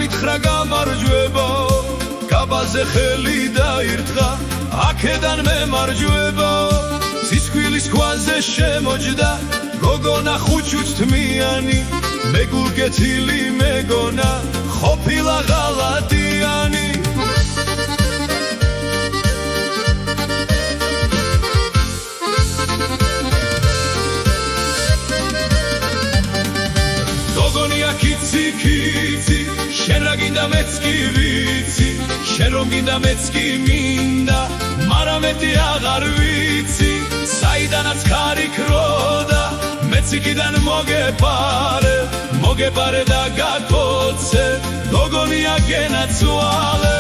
მითხრა გამარჯვება გაბაზე ხელი დაირთხა აქედან მემარჯვება ცისქვილის ქვაზე შემოჯდა გოგონა ხუჩუც თმიანი მეგულკეთილი მეგონა ყოფილა ღალატიანი გოგონია კიცი კიცი შენ რა გინდა მეც კი ვიცი შენ რომ გინდა მეც კი მინდა მაგრამ მეტი აღარ ვიცი საიდანაც ხარი ქროდა მეც იქიდან მოგეპარე და გაკოცე გოგონია გენაცვალე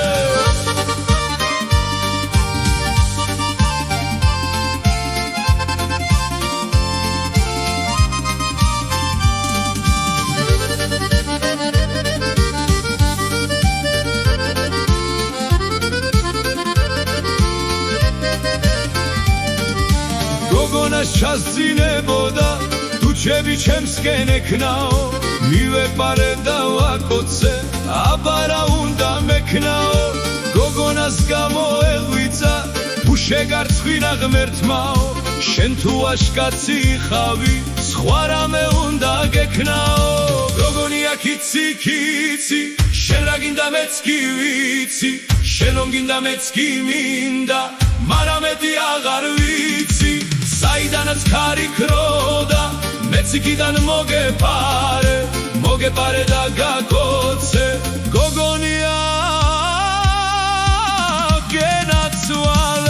გოგონას ჩასწინებოდა თუ ჩემი ჩემსკენ ექნაო მივეპარე და ვაკოცე აბარა უნდა მექნაო გოგონას გამოეღვიძა თუ შეგარცხვინა ღმერთმაო შენ თუ აშკაცი ხავი სხვა რამე უნდა გექნაო გოგონია კიცი კიცი შენ რა გინდა მეც კი ვიცი შენ რომ გინდა მეც კი მინდა მაგრამ მეტი აღარ ვიცი საიდანაც ხარი ქროდა მეც იქიდან მოგეპარე და გაკოცე გოგონია გენაცვალე